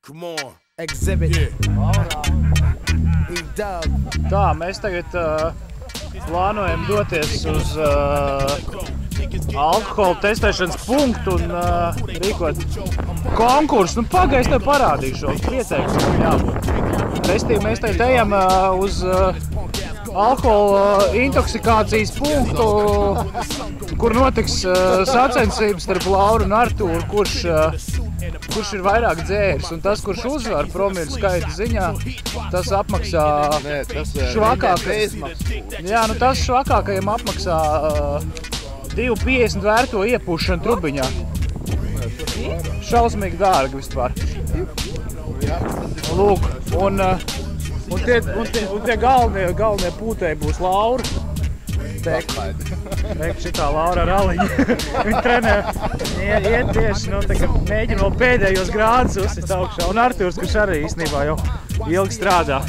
Come on. Exhibit. Tā, mēs tagad plānojam doties uz alkohola testēšanas punktu un rīkot konkursu. Nu, pagaid, es tev parādīšu, pieteikumu jābūt. Mēs tagad ejam uz alkohola intoksikācijas punktu, kur notiks sacensības starp Lauru un Artūru, kurš ir vairāk dzēris. Un tas, kurš uzvar promīļu skaita ziņā, tas apmaksā Jā, nu tas švakākajam apmaksā 2,50 vērto iepūšanu trubiņā. Šausmīgi dārgi vispār. Lūk, un tie galvenie pūtēji būs Laura. Teik šitā Laura ar aliņu. Viņa trenē, iet tieši, mēģina vēl pēdējos grādus uzsit augšā. Un Artūrs, kurš arī īstenībā jau ilgi strādā.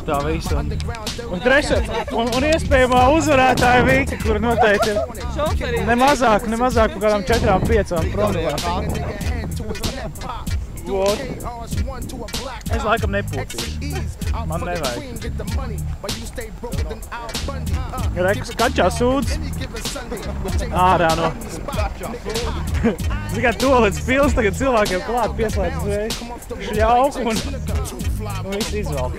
Tā visu. Un trešā, un iespējamā uzvarētāja Vika, kura noteikti ir nemazāk par kādām 4-5 promilām. Es laikam nepūtīšu. Man nevajag. Rekus kačā sūdz. Ārā no. Tikai to līdz pils, tagad cilvēkiem klāt pieslēdz uzreiz. Šļauku un viss izvelk.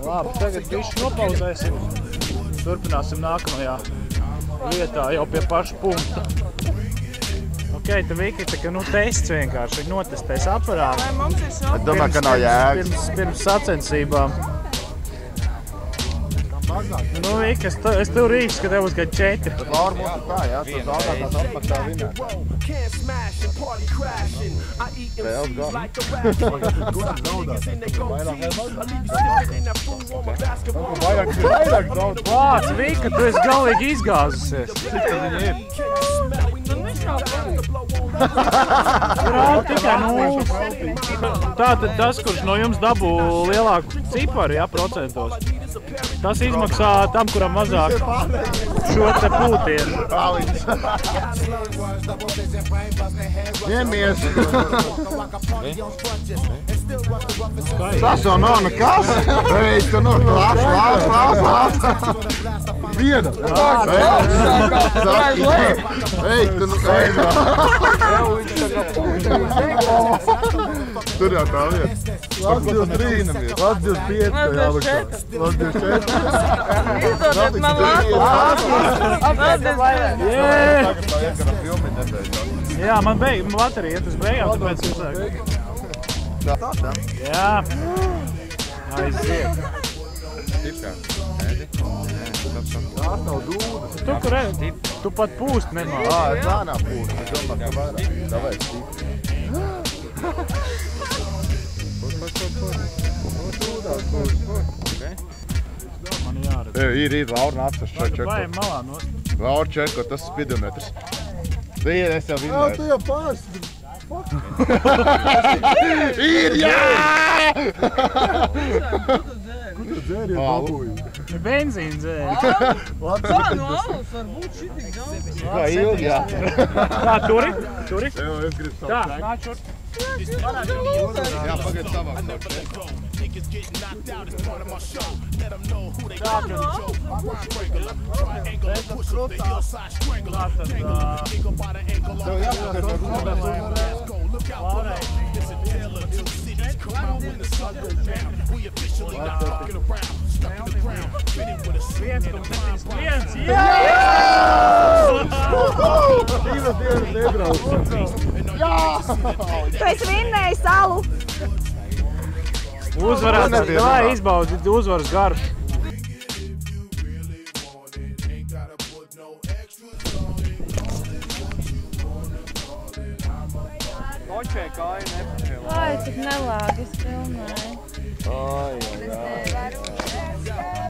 Labi, tagad bišķi nopauzēsim. Turpināsim nākamajā vietā jau pie paša punkta. Ok, tu Viki, tā kā tests vienkārši, viņi notestēs aparātu. Vai mums ir šoka? Es domāju, ka nav jēgas. Pirms sacensībām. Nu, Viki, es tev rīkšu, ka tev būs kā 4. Bet Laura mums ir tā, jā, tas augākās atmaksā vinē. Vairāk daudz. Vāc, Vika, tu esi galīgi izgāzusies. Cik tad viņi ir? Tikai 0. Tātad tas, kurš no jums dabū lielāku ciparu, jā, procentos, tas izmaksā tam, kuram mazāk šo te pūtienu. Ņemies! Tas jau nav nekas! Ei, tu nu, lās! Viena! Ei, tu nu, Tur jau tā lieta. Lats 23, Lats 25, jāliktā. Lats 24. Izdodiet man Jā, man baterija iet uz beigām, tāpēc uzsāk. Tā? Jā. Aiziet. Tās nav dūdas. Tu, kur ej? Tu pat pūst nemā. Es lēnā pūst. Es domāju, ka vairāk. Davai, stipri. Man jāredz. Ir, Laura nāc, čeko. Vai malā nost? Laura čeko, tas spidometrs. Es jau vinnēju. Jā, tu jau pārsti. Ir, jā! Kur tu dzēri dabūji? Benzīna dzēri. Tā, no alus var būt šitik daudz. Kā ilgi, jā. Tā, turi? Jā, es gribu savu. Tā, nāc šur. Jā, pagaid savāk. Tu esi vinnējis salu. Uzvarētājs, vai izbaudi uzvaras garšu. Kočē kāja nepačēlā. Ai, cik nelāgi es filmēju. Ai, jā.